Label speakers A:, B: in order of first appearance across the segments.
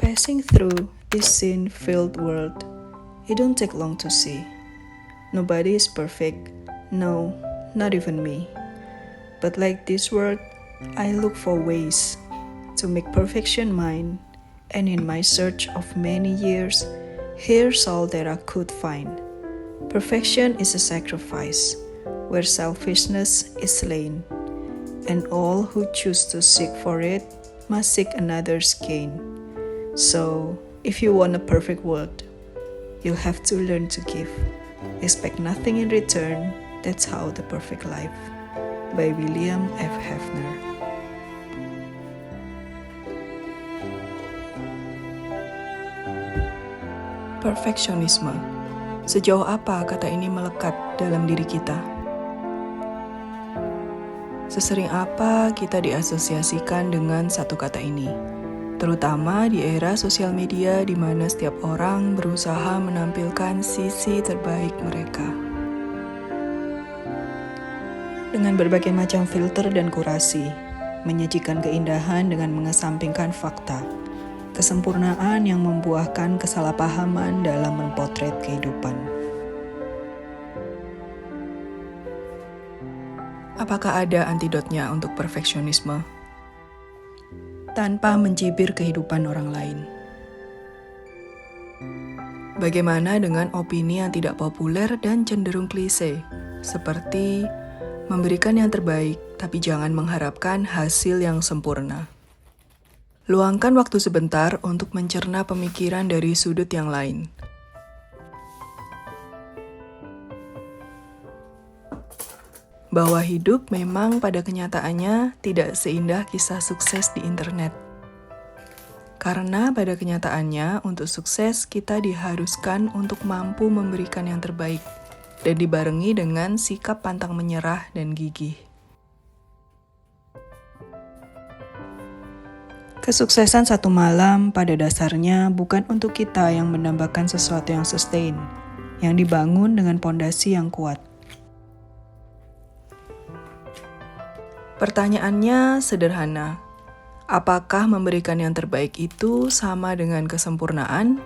A: passing through this sin-filled world, it don't take long to see. Nobody is perfect, no, not even me. But like this world, I look for ways to make perfection mine, and in my search of many years, here's all that I could find. Perfection is a sacrifice, where selfishness is slain, and all who choose to seek for it must seek another's gain. So, if you want a perfect world, you'll have to learn to give. Expect nothing in return, that's how the perfect life. By William F. Hefner. Perfeksionisme. Sejauh apa kata ini melekat dalam diri kita? Sesering apa kita diasosiasikan dengan satu kata ini? Terutama di era sosial media di mana setiap orang berusaha menampilkan sisi terbaik mereka. Dengan berbagai macam filter dan kurasi, menyajikan keindahan dengan mengesampingkan fakta, kesempurnaan yang membuahkan kesalahpahaman dalam memotret kehidupan. Apakah ada antidotnya untuk perfeksionisme? Tanpa mencibir kehidupan orang lain. Bagaimana dengan opini yang tidak populer dan cenderung klise, seperti memberikan yang terbaik, tapi jangan mengharapkan hasil yang sempurna. Luangkan waktu sebentar untuk mencerna pemikiran dari sudut yang lain. Bahwa hidup memang pada kenyataannya tidak seindah kisah sukses di internet. Karena pada kenyataannya, untuk sukses kita diharuskan untuk mampu memberikan yang terbaik dan dibarengi dengan sikap pantang menyerah dan gigih. Kesuksesan satu malam pada dasarnya bukan untuk kita yang mendambakan sesuatu yang sustain, yang dibangun dengan pondasi yang kuat. Pertanyaannya sederhana, apakah memberikan yang terbaik itu sama dengan kesempurnaan?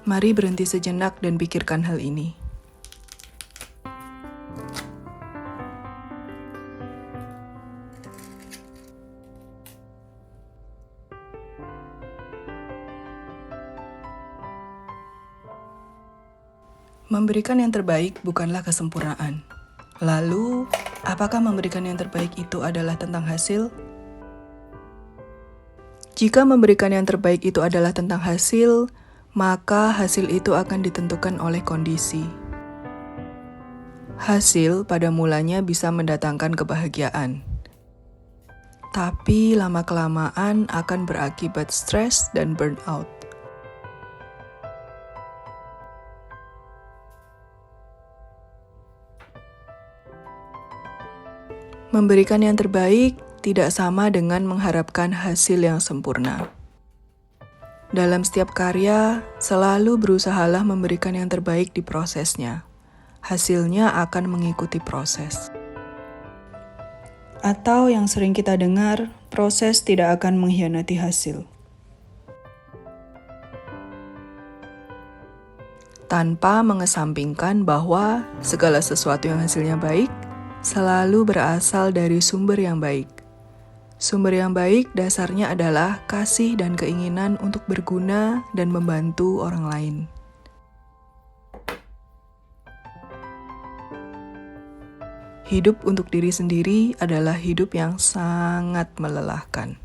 A: Mari berhenti sejenak dan pikirkan hal ini. Memberikan yang terbaik bukanlah kesempurnaan. Lalu, apakah memberikan yang terbaik itu adalah tentang hasil? Jika memberikan yang terbaik itu adalah tentang hasil, maka hasil itu akan ditentukan oleh kondisi. Hasil pada mulanya bisa mendatangkan kebahagiaan, tapi lama-kelamaan akan berakibat stres dan burnout. Memberikan yang terbaik tidak sama dengan mengharapkan hasil yang sempurna. Dalam setiap karya, selalu berusahalah memberikan yang terbaik di prosesnya. Hasilnya akan mengikuti proses. Atau yang sering kita dengar, proses tidak akan mengkhianati hasil. Tanpa mengesampingkan bahwa segala sesuatu yang hasilnya baik, selalu berasal dari sumber yang baik. Sumber yang baik dasarnya adalah kasih dan keinginan untuk berguna dan membantu orang lain. Hidup untuk diri sendiri adalah hidup yang sangat melelahkan.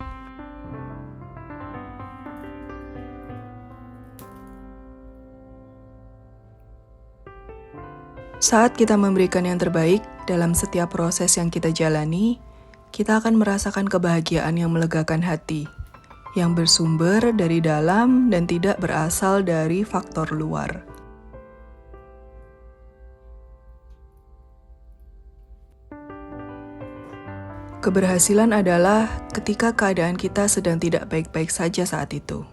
A: Saat kita memberikan yang terbaik dalam setiap proses yang kita jalani, kita akan merasakan kebahagiaan yang melegakan hati, yang bersumber dari dalam dan tidak berasal dari faktor luar. Keberhasilan adalah ketika keadaan kita sedang tidak baik-baik saja saat itu,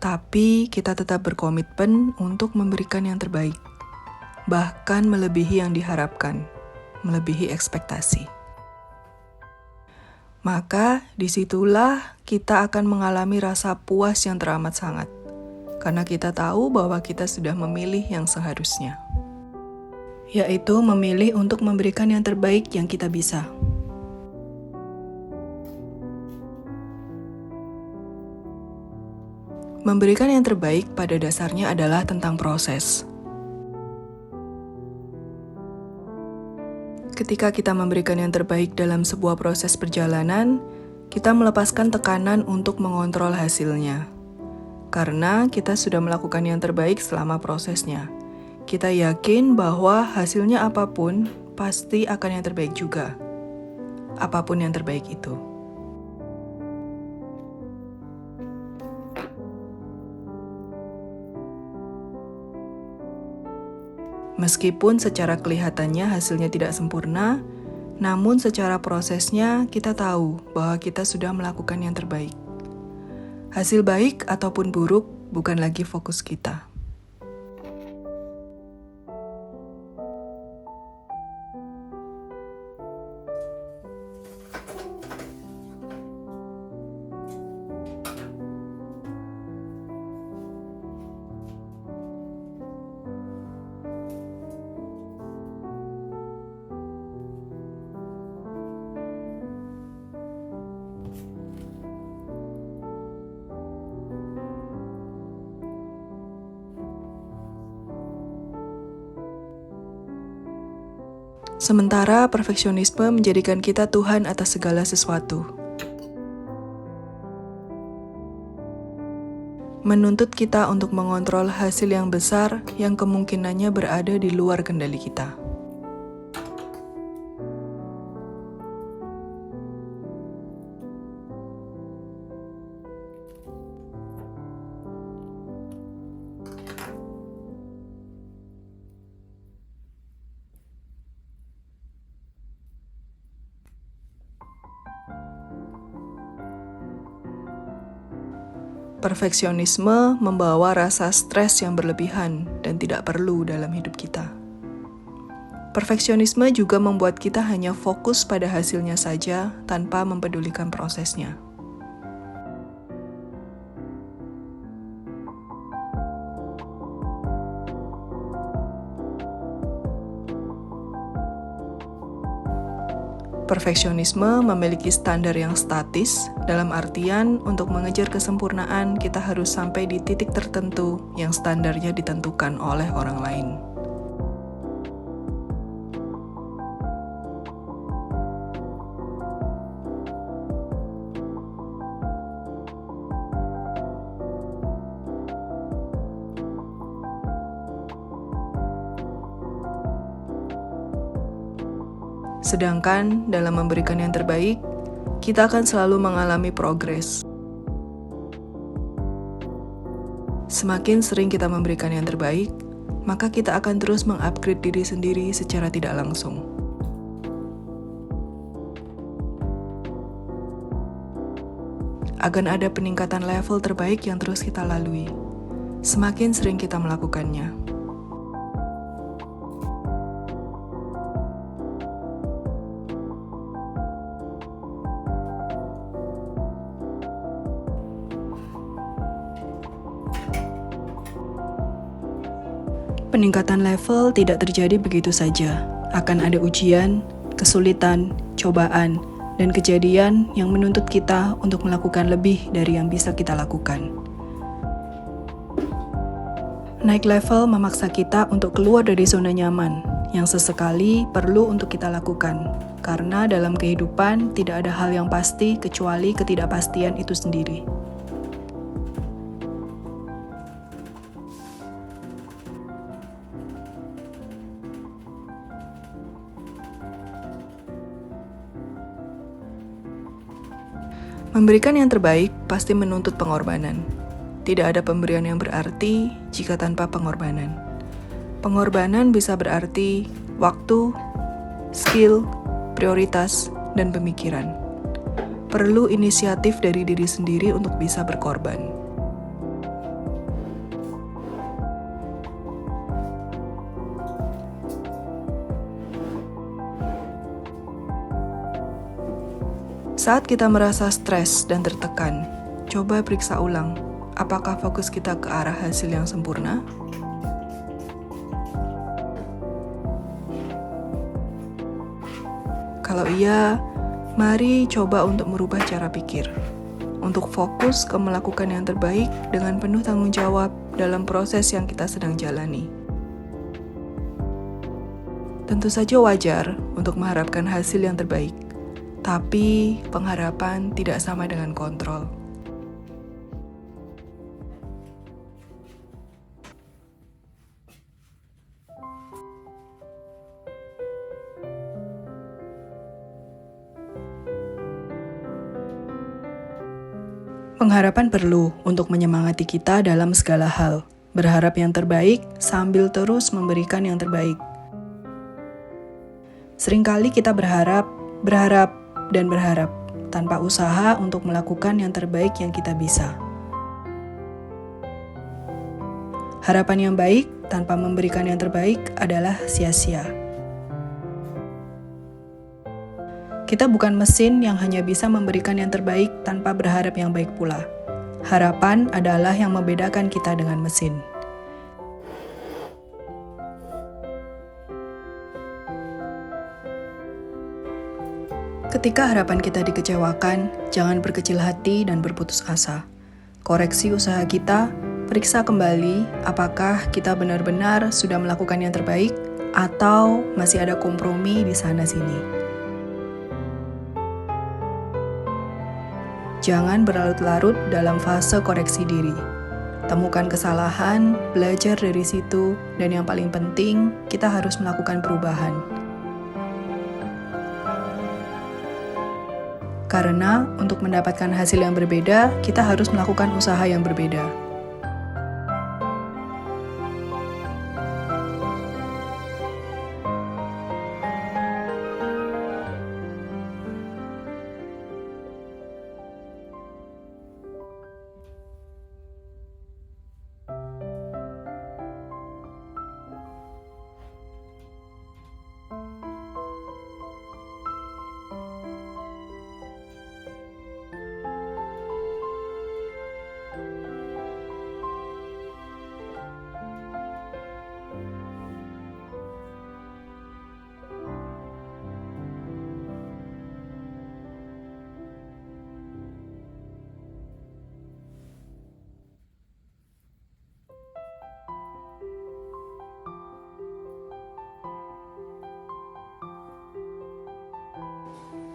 A: tapi kita tetap berkomitmen untuk memberikan yang terbaik. Bahkan melebihi yang diharapkan, melebihi ekspektasi. Maka disitulah kita akan mengalami rasa puas yang teramat sangat. Karena kita tahu bahwa kita sudah memilih yang seharusnya. Yaitu memilih untuk memberikan yang terbaik yang kita bisa. Memberikan yang terbaik pada dasarnya adalah tentang proses. Ketika kita memberikan yang terbaik dalam sebuah proses perjalanan, kita melepaskan tekanan untuk mengontrol hasilnya. Karena kita sudah melakukan yang terbaik selama prosesnya. Kita yakin bahwa hasilnya apapun, pasti akan yang terbaik juga. Apapun yang terbaik itu. Meskipun secara kelihatannya hasilnya tidak sempurna, namun secara prosesnya kita tahu bahwa kita sudah melakukan yang terbaik. Hasil baik ataupun buruk bukan lagi fokus kita. Sementara perfeksionisme menjadikan kita Tuhan atas segala sesuatu. Menuntut kita untuk mengontrol hasil yang besar yang kemungkinannya berada di luar kendali kita. Perfeksionisme membawa rasa stres yang berlebihan dan tidak perlu dalam hidup kita. Perfeksionisme juga membuat kita hanya fokus pada hasilnya saja tanpa mempedulikan prosesnya. Perfeksionisme memiliki standar yang statis, dalam artian untuk mengejar kesempurnaan kita harus sampai di titik tertentu yang standarnya ditentukan oleh orang lain. Sedangkan dalam memberikan yang terbaik, kita akan selalu mengalami progres. Semakin sering kita memberikan yang terbaik, maka kita akan terus mengupgrade diri sendiri secara tidak langsung. Akan ada peningkatan level terbaik yang terus kita lalui. Semakin sering kita melakukannya. Peningkatan level tidak terjadi begitu saja. Akan ada ujian, kesulitan, cobaan, dan kejadian yang menuntut kita untuk melakukan lebih dari yang bisa kita lakukan. Naik level memaksa kita untuk keluar dari zona nyaman, yang sesekali perlu untuk kita lakukan. Karena dalam kehidupan tidak ada hal yang pasti kecuali ketidakpastian itu sendiri. Memberikan yang terbaik pasti menuntut pengorbanan. Tidak ada pemberian yang berarti jika tanpa pengorbanan. Pengorbanan bisa berarti waktu, skill, prioritas, dan pemikiran. Perlu inisiatif dari diri sendiri untuk bisa berkorban. Saat kita merasa stres dan tertekan, coba periksa ulang, apakah fokus kita ke arah hasil yang sempurna? Kalau iya, mari coba untuk merubah cara pikir, untuk fokus ke melakukan yang terbaik dengan penuh tanggung jawab dalam proses yang kita sedang jalani. Tentu saja wajar untuk mengharapkan hasil yang terbaik, tapi pengharapan tidak sama dengan kontrol. Pengharapan perlu untuk menyemangati kita dalam segala hal, berharap yang terbaik sambil terus memberikan yang terbaik. Seringkali kita berharap, dan berharap, tanpa usaha untuk melakukan yang terbaik yang kita bisa. Harapan yang baik tanpa memberikan yang terbaik adalah sia-sia. Kita bukan mesin yang hanya bisa memberikan yang terbaik tanpa berharap yang baik pula. Harapan adalah yang membedakan kita dengan mesin. Ketika harapan kita dikecewakan, jangan berkecil hati dan berputus asa. Koreksi usaha kita, periksa kembali apakah kita benar-benar sudah melakukan yang terbaik atau masih ada kompromi di sana-sini. Jangan berlarut-larut dalam fase koreksi diri. Temukan kesalahan, belajar dari situ, dan yang paling penting, kita harus melakukan perubahan. Karena untuk mendapatkan hasil yang berbeda, kita harus melakukan usaha yang berbeda.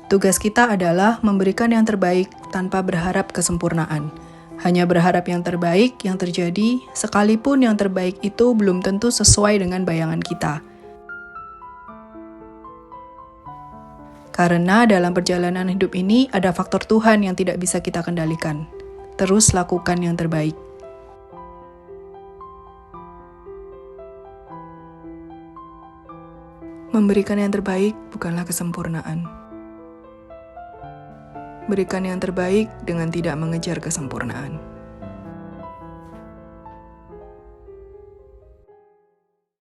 A: Tugas kita adalah memberikan yang terbaik tanpa berharap kesempurnaan. Hanya berharap yang terbaik yang terjadi, sekalipun yang terbaik itu belum tentu sesuai dengan bayangan kita. Karena dalam perjalanan hidup ini ada faktor Tuhan yang tidak bisa kita kendalikan. Terus lakukan yang terbaik. Memberikan yang terbaik bukanlah kesempurnaan. Berikan yang terbaik dengan tidak mengejar kesempurnaan.